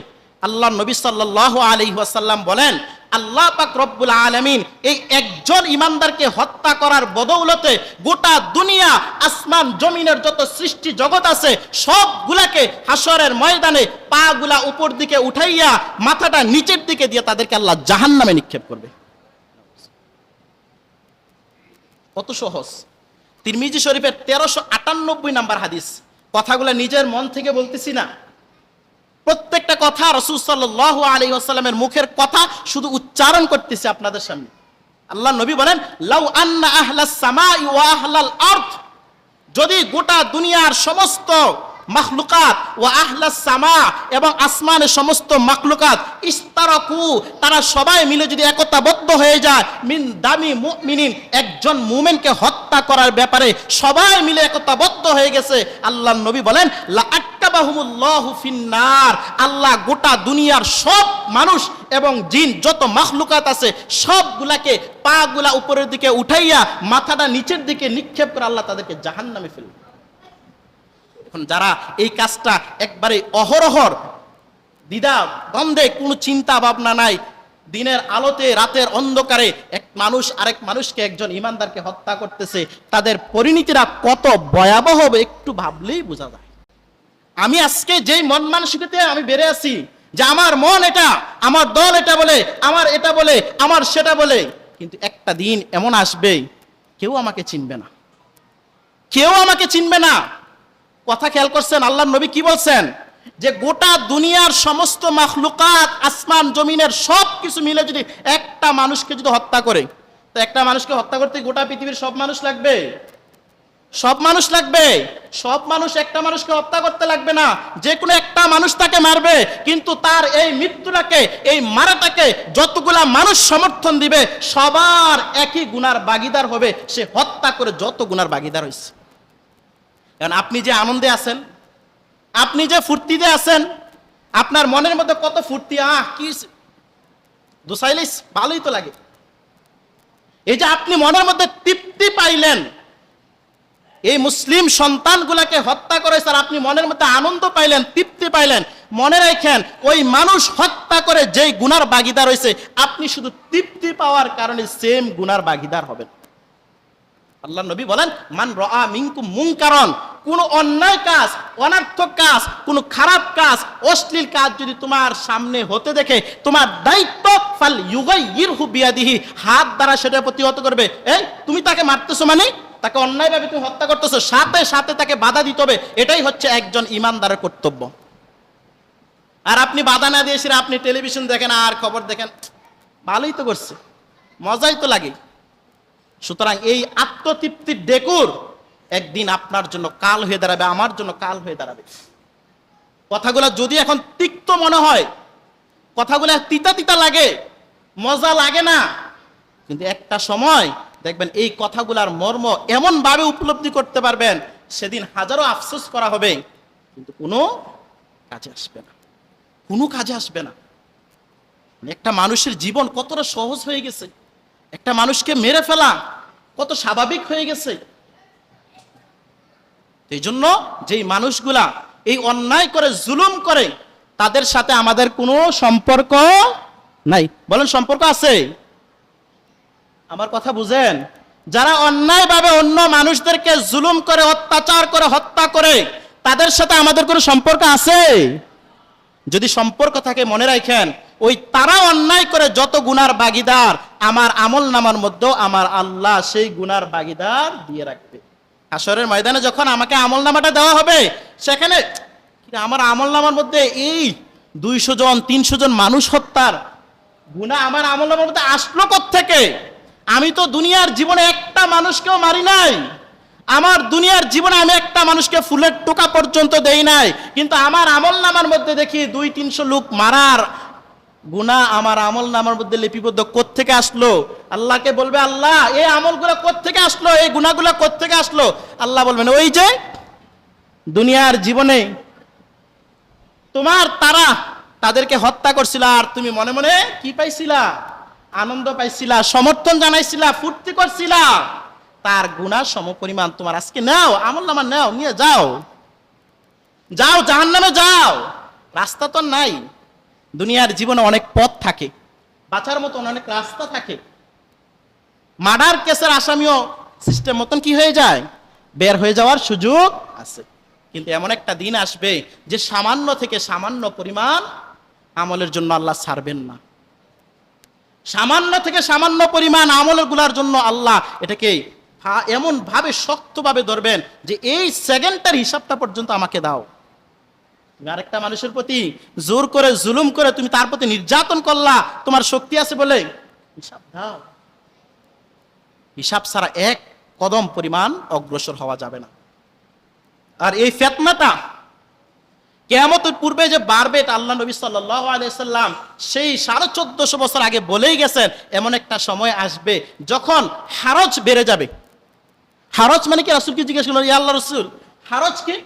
আল্লাহ নবী সাল্লাল্লাহু আলাইহি ওয়াসাল্লাম বলেন, আল্লাহ পাক রব্বুল আলামিন এই একজন ঈমানদারকে হত্যা করার বদৌলতে গোটা দুনিয়া, আসমান জমিনের যত সৃষ্টি জগৎ আছে, সবগুলাকে হাসরের ময়দানে পাগুলা উপর দিকে উঠাইয়া মাথাটা নিচের দিকে দিয়ে তাদেরকে আল্লাহ জাহান্নামে নিক্ষেপ করবে। কত সহজ। তিরমিজি শরীফের 1398 নাম্বার হাদিস। কথাগুলো নিজের মন থেকে বলতেছি না, প্রত্যেকটা কথা রাসূল সাল্লাল্লাহু আলাইহি ওয়াসাল্লামের মুখের কথা শুধু উচ্চারণ করতেছি আপনাদের সামনে। আল্লাহ নবী বলেন, লাউ আন্না আহলাস সামাই ওয়া আহলাল আরদ, যদি গোটা দুনিয়ার সমস্ত মাখলুকাত ওয়া আহলাস সামা, এবং আসমানের সমস্ত মাখলুকাত, ইস্তারাকু, তারা সবাই মিলে যদি একতাবদ্ধ হয়ে যায়, মিন দামি মুমিনিন, একজন মুমিনকে হত্যা করার ব্যাপারে সবাই মিলে একতাবদ্ধ হয়ে গেছে, আল্লাহর নবী বলেন, লা আক্কাবাহুমুল্লাহু ফিন্নার, আল্লাহ গোটা দুনিয়ার সব মানুষ এবং জিন যত মাখলুকাত আছে সবগুলাকে পাগুলা উপরের দিকে উঠাইয়া মাথাটা নিচের দিকে নিক্ষেপ করে আল্লাহ তাদেরকে জাহান্নামে ফেলবে। এখন যারা এই কাজটা একবারে অহরহর, দ্বিধা দ্বন্দ্বে, কোনো চিন্তা ভাবনা নাই, দিনের আলোতে রাতের অন্ধকারে এক মানুষ আরেক মানুষকে, একজন ঈমানদারকে হত্যা করতেছে, তাদের পরিণতিরা কত ভয়াবহ হবে একটু ভাবলেই বোঝা যায়। আমি আজকে যেই মন মানসিকতাতে আমি বেড়ে আছি, যে আমার মন এটা, আমার দল এটা বলে, আমার এটা বলে, আমার সেটা বলে, কিন্তু একটা দিন এমন আসবে কেউ আমাকে চিনবে না, কেউ আমাকে চিনবে না। কথা খেয়াল করছেন, আল্লাহর নবী কি বলছেন? যে গোটা দুনিয়ার সমস্ত মাখলুকাত, আসমান জমিনের সব কিছু মিলে যদি একটা মানুষকে যদি হত্যা করে, তো একটা মানুষকে হত্যা করতে গোটা পৃথিবীর সব মানুষ লাগবে? সব মানুষ লাগবে? সব মানুষ একটা মানুষকে হত্যা করতে লাগবে না, যে কোনো একটা মানুষ তাকে মারবে, কিন্তু তার এই মৃত্যুটাকে, এই মারাটাকে যতগুলা মানুষ সমর্থন দিবে সবার একই গুনার ভাগীদার হবে, সে হত্যা করে যত গুনার ভাগীদার হয়েছে। কারণ আপনি যে আনন্দে আছেন, আপনি যে ফুর্তিতে আছেন, আপনার মনের মধ্যে কত ফুর্তি, কি দোসাইলিস, ভালোই তো লাগে। এই যে আপনি মনের মধ্যে তৃপ্তি পাইলেন, এই মুসলিম সন্তানগুলোকে হত্যা করে স্যার আপনি মনের মধ্যে আনন্দ পাইলেন, তৃপ্তি পাইলেন, মনে রাখেন ওই মানুষ হত্যা করে যেই গুনার ভাগীদার হয়েছে, আপনি শুধু তৃপ্তি পাওয়ার কারণে সেম গুনার ভাগীদার হবেন। আল্লাহ নবী বলেন, মান রাআ মিনকুম মুনকারন, কোন অন্যায় কাজ, অনর্থক কাজ, কোন খারাপ কাজ, অশ্লীল কাজ যদি তোমার সামনে হতে দেখে, তোমার দায়িত্ব ফাল ইউগাইয়িরহু বিয়াদিহি, হাত দ্বারা সেটা প্রতিহত করবে। এই তুমি তাকে মারতেছো মানে, তাকে অন্যায়ভাবে তুমি হত্যা করতেছো, সাথে সাথে তাকে বাধা দিতে হবে। এটাই হচ্ছে একজন ইমানদারের কর্তব্য। আর আপনি বাধা না দিয়ে সেটা আপনি টেলিভিশন দেখেন আর খবর দেখেন, ভালোই তো করছে, মজাই তো লাগে। সুতরাং এই আত্মতৃপ্তির ডেকুর একদিন আপনার জন্য কাল হয়ে দাঁড়াবে, আমার জন্য কাল হয়ে দাঁড়াবে। কথাগুলো যদি এখন তিক্ত মনে হয়, কথাগুলো তিতা তিতা লাগে, মজা লাগে না, কিন্তু একটা সময় দেখবেন এই কথাগুলার মর্ম এমন ভাবে উপলব্ধি করতে পারবেন, সেদিন হাজারো আফসোস করা হবে কিন্তু কোনো কাজে আসবে না, কোনো কাজে আসবে না। একটা মানুষের জীবন কতটা সহজ হয়ে গেছে, একটা মানুষকে মেরে ফেলা কত স্বাভাবিক হয়ে গেছে। এই জন্য যেই মানুষগুলা এই অন্যায় করে, জুলুম করে, তাদের সাথে আমাদের কোনো সম্পর্ক নাই। বলেন সম্পর্ক আছে? আমার কথা বুঝেন? যারা অন্যায়ভাবে অন্য মানুষদেরকে জুলুম করে, অত্যাচার করে, হত্যা করে, তাদের সাথে আমাদের কোনো সম্পর্ক আছে? যদি সম্পর্ক থাকে মনে রাখেন, ওই তারা অন্যায় করে যত গুনার ভাগীদার, আমার আমল নামার মধ্যেও আমার আল্লাহ সেই গুনার ভাগীদার দিয়ে রাখবে। হাশরের ময়দানে যখন আমাকে আমল নামাটা দেওয়া হবে, সেখানে আমার আমল নামার মধ্যে এই 200 জন 300 জন মানুষ হত্যার গুনাহ আমার আমল নামার মধ্যে আসলো কোত্থেকে? আমি তো দুনিয়ার জীবনে একটা মানুষকেও মারি নাই, আমার দুনিয়ার জীবনে আমি একটা মানুষকে ফুলের টোকা পর্যন্ত দেই নাই, কিন্তু আমার আমল নামার মধ্যে দেখি 200-300 লোক মারার গুনাহ আমার আমল নামার মধ্যে লিপিবদ্ধ। কোত্থেকে আসলো? আল্লাহকে বলবে, আল্লাহ এই আমলগুলো কোত্থেকে আসলো, এই গুনাহগুলো কোত্থেকে আসলো? আল্লাহ বলবেন, ওই যে দুনিয়ার জীবনে তোমার তাদেরকে হত্যা করছিল, আর তুমি মনে মনে কি পাইছিলা? আনন্দ পাইছিলা, সমর্থন জানাইছিলা, ফুর্তি করছিলা, তার গুনাহ সমপরিমাণ তোমার আজকে নাও, আমল নামা নাও, নিয়ে যাও, যাও জাহান্নামে যাও। রাস্তা তো নাই, দুনিয়ার জীবনে অনেক পথ থাকে, বাঁচার মতন অনেক রাস্তা থাকে। মার্ডার কেসের আসামিও সিস্টেম মতন কি হয়ে যায়, বের হয়ে যাওয়ার সুযোগ আছে। কিন্তু এমন একটা দিন আসবে যে সামান্য থেকে সামান্য পরিমাণ আমলের জন্য আল্লাহ ছাড়বেন না, সামান্য থেকে সামান্য পরিমাণ আমলের গুলার জন্য আল্লাহ এটাকে এমন ভাবে শক্তভাবে ধরবেন যে এই সেকেন্ডটার হিসাবটা পর্যন্ত আমাকে দাও। তুমি আরেকটা মানুষের প্রতি জোর করে, জুলুম করে তুমি তার প্রতি নির্যাতন করলা, তোমার শক্তি আছে বলে, হিসাব দাও। হিসাব ছাড়া এক কদম পরিমাণ অগ্রসর হওয়া যাবে না। আর এই ফিতনাটা কিয়ামতের পূর্বে যে বাড়বে, এটা আল্লাহ নবী সাল্লাল্লাহু আলাইহি সাল্লাম সেই 1450 বছর আগে বলেই গেছেন। এমন একটা সময় আসবে যখন হারজ বেড়ে যাবে। হারজ মানে কি? রাসূলকে জিজ্ঞেস করলেন, ইয়া আল্লাহর রাসূল, হারজ কি?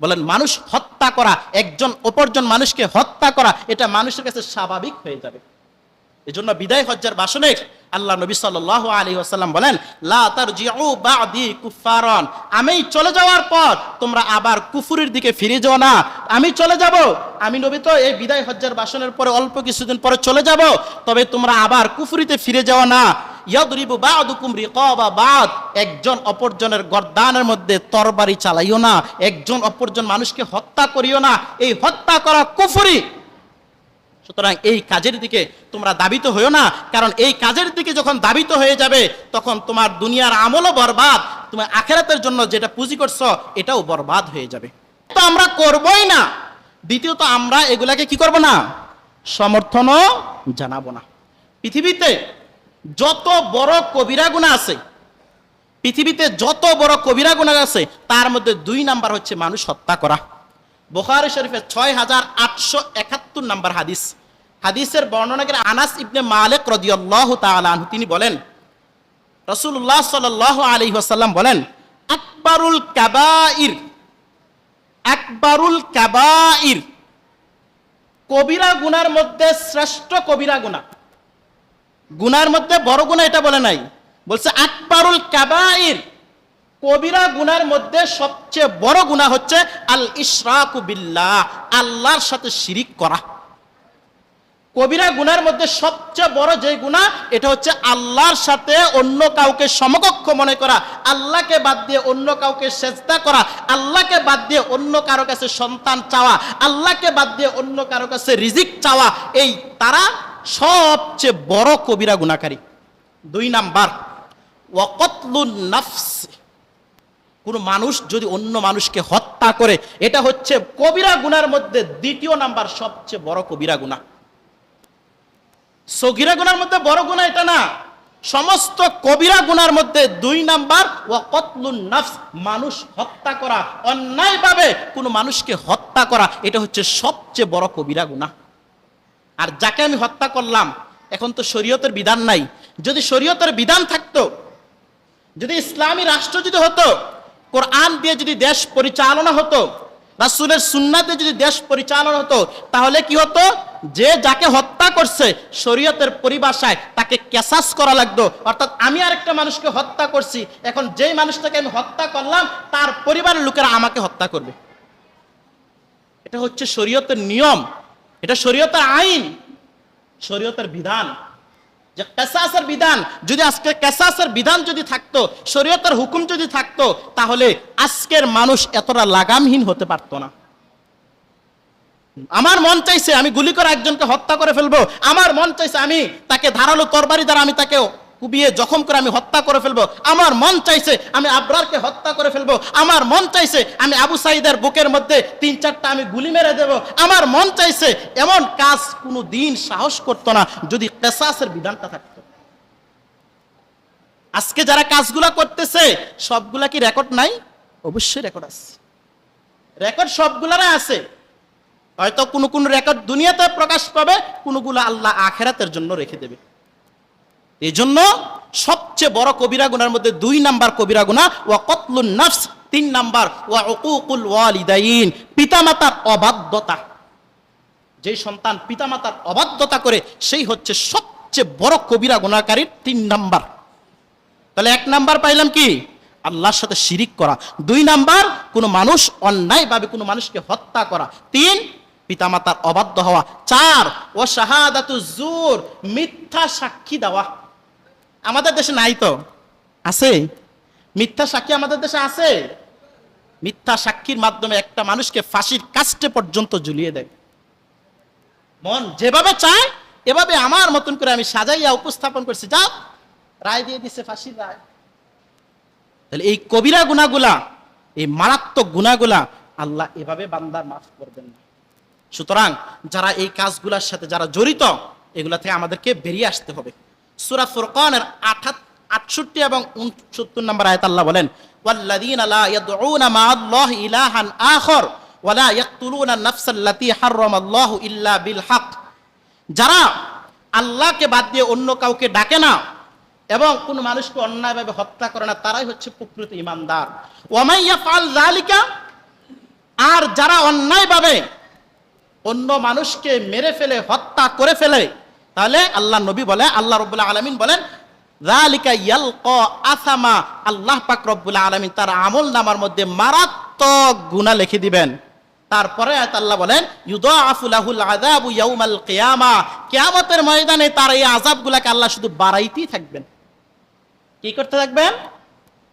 বলেন, মানুষ হত্যা করা, একজন অপরজন মানুষকে হত্যা করা, এটা মানুষের কাছে স্বাভাবিক হয়ে যাবে। এজন্য বিদায় হজ্জার ভাষণে আল্লাহ নবী সাল্লাল্লাহু আলাইহি ওয়াসাল্লাম বলেন, লা তারজিউ বা'দি কুফারান, আমি চলে যাওয়ার পর তোমরা আবার কুফুরের দিকে ফিরে যাও না। আমি চলে যাব, আমি নবী তো এই বিদায় হজ্জার ভাষণের পরে অল্প কিছুদিন পরে চলে যাব, তবে তোমরা আবার কুফরিতে ফিরে যাও না। ইয়াদরিবু বা'দুকুম রিকাবা বা'দ, একজন অপরজনের গর্দানের মধ্যে তরবারি চালাইও না, একজন অপরজন মানুষকে হত্যা করিও না, এই হত্যা করা কুফরি। সুতরাং এই কাজের দিকে তোমরা দাবিত হইও না, কারণ এই কাজের দিকে যখন দাবিত হয়ে যাবে তখন তোমার দুনিয়ার আমলও বরবাদ, তুমি আখিরাতের জন্য যেটা পুঁজি করছো এটাও বরবাদ হয়ে যাবে। তো আমরা করবই না, দ্বিতীয়ত আমরা এগুলাকে কি করব না, সমর্থনও জানাবো না। পৃথিবীতে যত বড় কবিরা গুনাহ আছে, পৃথিবীতে যত বড় কবিরা গুনাহ আছে, তার মধ্যে 2 নাম্বার হচ্ছে মানুষ হত্যা করা। বুখারী শরীফের 6871 নাম্বার হাদিস, হাদিসের বর্ণনাকারী আনাস ইবনে মালিক রাদিয়াল্লাহু তাআলা আনহু, তিনি বলেন রাসূলুল্লাহ সাল্লাল্লাহু আলাইহি ওয়াসাল্লাম বলেন, আকবারুল কাবাইর, আকবারুল কাবাইর, কবিরা গুনার মধ্যে শ্রেষ্ঠ কবিরা গুনাহ, গুনার মধ্যে বড় গুনাহ এটা বলে নাই, বলছে আকবারুল কাবাইর, কবিরা গুনার মধ্যে সবচেয়ে বড় গুনাহ হচ্ছে আল ইশরাকু বিল্লাহ, আল্লাহর সাথে শিরিক করা। কবিরা গুনার মধ্যে সবচেয়ে বড় যে গুনাহ, এটা হচ্ছে আল্লাহর সাথে অন্য কাউকে সমকক্ষ মনে করা, আল্লাহকে বাদ দিয়ে অন্য কাউকে সেজদা করা, আল্লাহকে বাদ দিয়ে অন্য কারো কাছে সন্তান চাওয়া, আল্লাহকে বাদ দিয়ে অন্য কারো কাছে রিজিক চাওয়া, এই তারা সবচেয়ে বড় কবিরা গুনাহকারী। 2 নাম্বার ওয়াকতলুন নাফস, কোন মানুষ যদি অন্য মানুষকে হত্যা করে, এটা হচ্ছে কবিরা গুনার মধ্যে 2 নাম্বার সবচেয়ে বড় কবিরা গুনাহ। সগীরা গুনার মধ্যে বড় গুনাহ এটা না, সমস্ত কবিরা গুনার মধ্যে 2 নাম্বার ওয়াকতলুন নাফস, মানুষ হত্যা করা, অন্যায়ভাবে কোন মানুষকে হত্যা করা, এটা হচ্ছে সবচেয়ে বড় কবিরা গুনাহ। আর যাকে আমি হত্যা করলাম, এখন তো শরীয়তের বিধান নাই, যদি শরীয়তের বিধান থাকতো, যদি ইসলামী রাষ্ট্র যদি হতো, কোরআন দিয়ে যদি দেশ পরিচালনা হতো, রাসূলের সুন্নাহ দিয়ে যদি দেশ পরিচালনা হতো, তাহলে কি হতো, যে যাকে হত্যা করছে শরীয়তের পরিভাষায় তাকে কিসাস করা লাগতো। অর্থাৎ আমি আরেকটা মানুষকে হত্যা করছি, এখন যেই মানুষটাকে আমি হত্যা করলাম তার পরিবারের লোকেরা আমাকে হত্যা করবে। এটা হচ্ছে শরীয়তের নিয়ম, এটা শরীয়তের আইন, শরীয়তের বিধান, যে কিসাসের বিধান। যদি আজকে কিসাসের বিধান যদি থাকতো, শরীয়তের হুকুম যদি থাকতো, তাহলে আজকের মানুষ এতটা লাগামহীন হতে পারতো না। আমার মন চাইছে আমি গুলি করে একজনকে হত্যা করে ফেলবো, আমার মন চাইছে আমি তাকে ধারালো তরবারি দ্বারা আমি তাকে কুবিয়ে জখম করে আমি হত্যা করে ফেলবো, আমার মন চাইছে আমি আবরারকে হত্যা করে ফেলবো, আমার মন চাইছে আমি আবু সাঈদের বুকের মধ্যে 3-4টা আমি গুলি মেরে দেব, আমার মন চাইছে। এমন কাজ কোনো দিন সাহস করতো না যদি কিসাসের বিধানটা থাকতো। আজকে যারা কাজগুলা করতেছে সবগুলা কি রেকর্ড নাই? অবশ্যই রেকর্ড আছে, রেকর্ড সবগুলারই আছে। হয়তো কোন কোন রেকর্ড দুনিয়াতে প্রকাশ পাবে, কোনগুলো আল্লাহ আখিরাতের জন্য রেখে দেবে। এই জন্য সবচেয়ে বড় কবিরা গুনার মধ্যে 2 নাম্বার কবিরা গুনাহ ওয়া কতলুন নাফস, 3 নাম্বার ওয়া উকুকুল ওয়ালিদাইন, পিতামাতার অবাধ্যতা। যেই সন্তান পিতামাতার অবাধ্যতা করে সেই হচ্ছে সবচেয়ে বড় কবিরা গুনাহকারীর 3 নাম্বার। তাহলে 1 নাম্বার পাইলাম কি, আল্লাহর সাথে শিরিক করা, 2 নাম্বার কোন মানুষ অন্যায়ভাবে কোন মানুষকে হত্যা করা, 3 পিতামাতার অবাধ্য হওয়া, 4 ও শাহাদাতু জুর, মিথ্যা সাক্ষী দেওয়া। আমাদের দেশে নাই তো? আছে মিথ্যা সাক্ষী? আমাদের দেশে আছে। মিথ্যা সাক্ষীর মাধ্যমে একটা মানুষকে ফাঁসির কাস্টে পর্যন্ত ঝুলিয়ে দেয়। মন যেভাবে চায় এভাবে আমার মতন করে আমি সাজাইয়া উপস্থাপন করছি, যা রায় দিয়ে দিছে, ফাঁসির রায়। তাহলে এই কবিরা গুনাহগুলা, এই মারাত্মক গুনাহগুলা আল্লাহ এভাবে বান্দার মাফ করবেন না। সুতরাং যারা এই কাজগুলোর সাথে যারা জড়িত, এগুলা থেকে আমাদেরকে বেরিয়ে আসতে হবে। সূরা ফুরকানের 68 এবং 69 নম্বর আয়াত আল্লাহ বলেন, ওয়াল্লাযীনা লা ইয়াদউনা মা'আল্লাহি ইলাহান আখর ওয়া লা ইয়াকতুলুনা আন-নাফসাল্লাতী হারামাল্লাহু ইল্লা বিল হক। যারা আল্লাহকে বাদ দিয়ে অন্য কাউকে ডাকে না এবং কোন মানুষকে অন্যায়ভাবে হত্যা করে না, তারাই হচ্ছে প্রকৃত ঈমানদার। ওয়া মান ইয়াফআল যালিকা, আর যারা অন্যায়ভাবে অন্য মানুষকে মেরে ফেলে, হত্যা করে ফেলে, তাহলে আল্লাহ নবী বলে, আল্লাহ রাব্বুল আলামিন বলেন, যালিকা ইয়ালকা আসামা, আল্লাহ পাক রব্বুল আলামিন তার আমলনামার মধ্যে মারাত্মক গুনাহ লিখে দিবেন। তারপরে আয়াত আল্লাহ বলেন, ইউদাআফু লাহুল আযাবু ইয়াউমাল কিয়ামা, কিয়ামতের ময়দানে তার এই আযাবগুলোকে আল্লাহ শুধু বাড়াইতেই থাকবেন। কি করতে থাকবেন?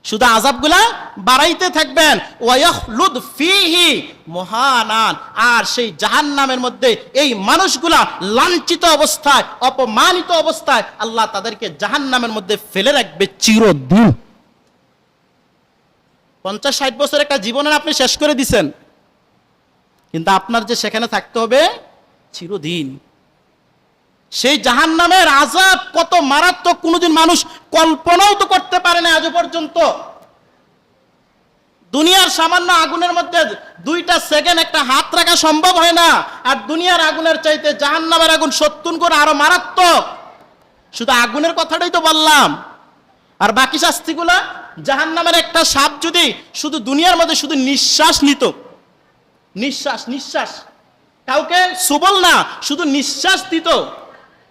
শুধু আযাবগুলা বাড়াইতে থাকবেন। ওয়া ইয়াখলুদ ফীহি মুহানান, আর সেই জাহান্নামের মধ্যে এই মানুষগুলা লাঞ্ছিত অবস্থায়, অপমানিত অবস্থায় আল্লাহ তাদেরকে জাহান্নামের মধ্যে ফেলে রাখবে চিরদিন। 50-60 বছর একটা জীবনের আপনি শেষ করে দিছেন, কিন্তু আপনার যে সেখানে থাকতে হবে চিরদিন। সেই জাহান্নামের আযাব কত মারাত্মক কোনোদিন মানুষ কল্পনাও তো করতে পারে না আজ পর্যন্ত। দুনিয়ার সামান্য আগুনের মধ্যে 2টা সেকেন্ড একটা হাত রাখা সম্ভব হয় না, আর দুনিয়ার আগুনের চাইতে জাহান্নামের আগুন 70 গুণ আরো মারাত্মক। শুধু আগুনের কথাটাই তো বললাম, আর বাকি শাস্তিগুলা জাহান্নামের একটা সাপ যদি শুধু দুনিয়ার মধ্যে শুধু নিঃশ্বাস নিত, নিঃশ্বাস কাউকে সুবল না, শুধু নিঃশ্বাস দিত,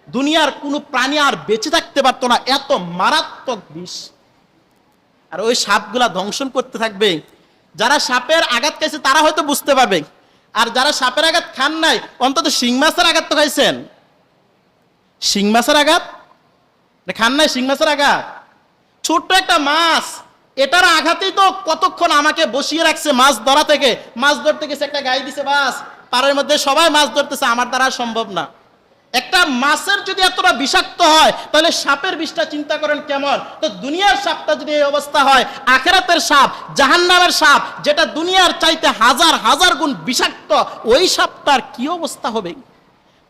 দুনিয়ার কোনো প্রাণী আর বেঁচে থাকতে পারতো না, এত মারাত্মক বিষ। আর ওই সাপগুলা দংশন করতে থাকবে। যারা সাপের আঘাত খাইছে তারা হয়তো বুঝতে পারবে, আর যারা সাপের আঘাত খান নাই অন্তত শিং মাছের আঘাত তো খাইছেন। শিং মাছের আঘাত খান নাই? শিং মাছের আঘাত ছোট্ট একটা মাছ, এটার আঘাতেই তো কতক্ষণ আমাকে বসিয়ে রাখছে মাছ ধরা থেকে। মাছ ধরতে গেছে, একটা গাই দিছে, বাস পাড়ের মধ্যে সবাই মাছ ধরতেছে, আমার দ্বারা সম্ভব না। একটা মাছের যদি এতটা বিষাক্ত হয় তাহলে সাপের বিষটা চিন্তা করেন কেমন। তো দুনিয়ার সাপটা যদি এই অবস্থা হয়, আখিরাতের সাপ, জাহান্নামের সাপ, যেটা দুনিয়ার চাইতে হাজার হাজার গুণ বিষাক্ত, ওই সাপটার কি অবস্থা হবে?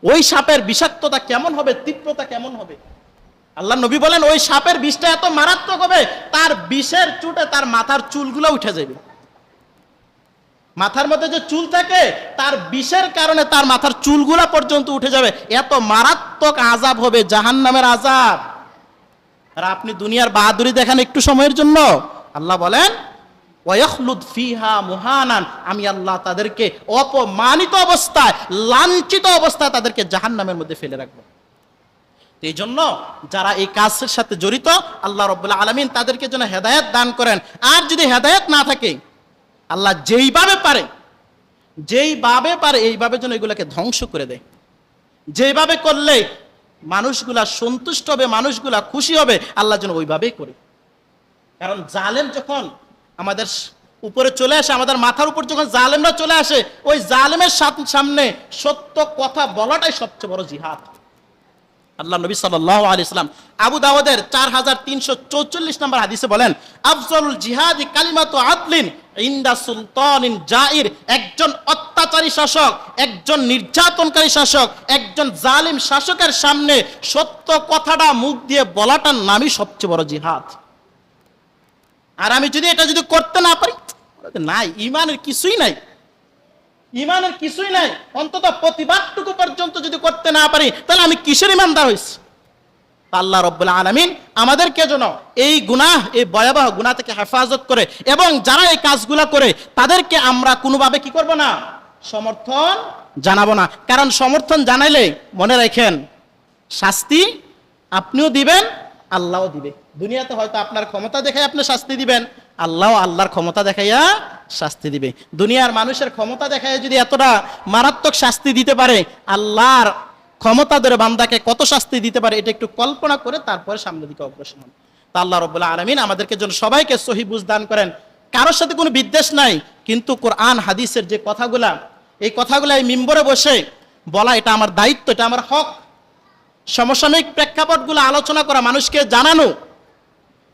ওই সাপের বিষাক্ততা কেমন হবে, তীব্রতা কেমন হবে? আল্লাহ নবী বলেন ওই সাপের বিষটা এত মারাত্মক হবে, তার বিষের চুটে তার মাথার চুলগুলো উঠে যাবে। মাথার মধ্যে যে চুল থাকে তার বিষের কারণে তার মাথার চুলগুলা পর্যন্ত উঠে যাবে। এত মারাত্মক আযাব হবে জাহান্নামের আযাব। আর আপনি দুনিয়ার বাহাদুরি দেখেন একটু সময়ের জন্য। আল্লাহ বলেন ওয়ায়াখলুদ ফিহা মুহানান, আমি আল্লাহ তাদেরকে অপমানিত অবস্থায়, লাঞ্ছিত অবস্থায় তাদেরকে জাহান্নামের মধ্যে ফেলে রাখবো। এই জন্য যারা এই কাজের সাথে জড়িত, আল্লাহ রাব্বুল আলামিন তাদেরকে যেন হেদায়েত দান করেন। আর যদি হেদায়েত না থাকে, আল্লাহ যেইভাবে পারে এইভাবে যেন এগুলাকে ধ্বংস করে দেয়। যেভাবে করলে মানুষগুলা সন্তুষ্ট হবে, মানুষগুলা খুশি হবে, আল্লাহ যেন ওইভাবেই করে। কারণ জালেম যখন আমাদের উপরে চলে আসে, আমাদের মাথার উপর যখন জালেমরা চলে আসে, ওই জালেমের সামনে সত্য কথা বলাটাই সবচেয়ে বড় জিহাদ। আল্লাহ নবী সাল্লাল্লাহু আলাইহি সাল্লাম আবু দাউদের 4344 নম্বর হাদিসে বলেন, আফজালুল জিহাদি কালিমাতু আদলিন ইনদা সুলতানিন জাইর। একজন অত্যাচারী শাসক, একজন নির্যাতনকারী শাসক, একজন জালিম শাসকের সামনে সত্য কথাটা মুখ দিয়ে বলাটার নামই সবচেয়ে বড় জিহাদ। আর আমি যদি এটা করতে না পারি, নাই, ঈমানের কিছুই নাই, ঈমানের কিছুই নাই। অন্তত প্রতিবাদটুকু পর্যন্ত যদি করতে না পারি, তাহলে আমি কিসের ঈমানদার হইছি? আল্লাহ রাব্বুল আলামিন আমাদেরকে যেন এই গুনাহ, এই ভয়াবহ গুনাহ থেকে হেফাজত করে, এবং যারা এই কাজগুলা করে তাদেরকে আমরা কোনোভাবে কি করব না, সমর্থন জানাবো না। কারণ সমর্থন জানাইলে মনে রাখেন শাস্তি আপনিও দিবেন, আল্লাহও দিবে। দুনিয়াতে হয়তো আপনার ক্ষমতা দেখায় আপনি শাস্তি দিবেন, আল্লাহ আল্লাহর ক্ষমতা দেখাইয়া শাস্তি দিবে। দুনিয়ার মানুষের ক্ষমতা দেখাইয়া যদি এতটা মারাত্মক শাস্তি দিতে পারে, আল্লাহর ক্ষমতা ধরে বান্দাকে কত শাস্তি দিতে পারে, এটা একটু কল্পনা করে তারপরে সামনের দিকে অগ্রসর হন। তা আল্লাহ রাব্বুল আলামিন আমাদেরকে যেন সবাইকে সহি বুঝ দান করেন। কারোর সাথে কোনো বিদ্বেষ নাই, কিন্তু কোরআন হাদিসের যে কথাগুলা, এই কথাগুলা এই মিম্বরে বসে বলা, এটা আমার দায়িত্ব, এটা আমার হক। সমসাময়িক প্রেক্ষাপটগুলো আলোচনা করা, মানুষকে জানানো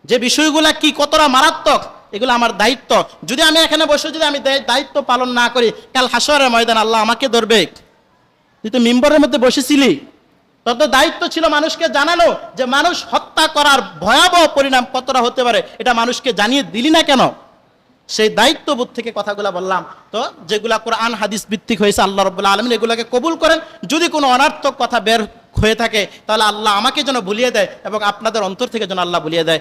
যে বিষয়গুলা কি কতটা মারাত্মক, এগুলো আমার দায়িত্ব। যদি আমি এখানে বসে যদি আমি দায়িত্ব পালন না করি, কাল হাসরের ময়দান আল্লাহ আমাকে ধরবে। তুই তো মিম্বরের মধ্যে বসেছিলি, তত দায়িত্ব ছিল মানুষকে জানানো যে মানুষ হত্যা করার ভয়াবহ পরিণাম কতটা হতে পারে, এটা মানুষকে জানিয়ে দিলি না কেন? সেই দায়িত্ববোধ থেকে কথাগুলা বললাম। তো যেগুলা কোরআন হাদিস ভিত্তিক হয়েছে, আল্লাহ রাব্বুল আলামিন এগুলাকে কবুল করেন। যদি কোনো অনার্থক কথা বের হয়ে থাকে, তাহলে আল্লাহ আমাকে যেন ভুলিয়ে দেয় এবং আপনাদের অন্তর থেকে যেন আল্লাহ ভুলিয়ে দেয়।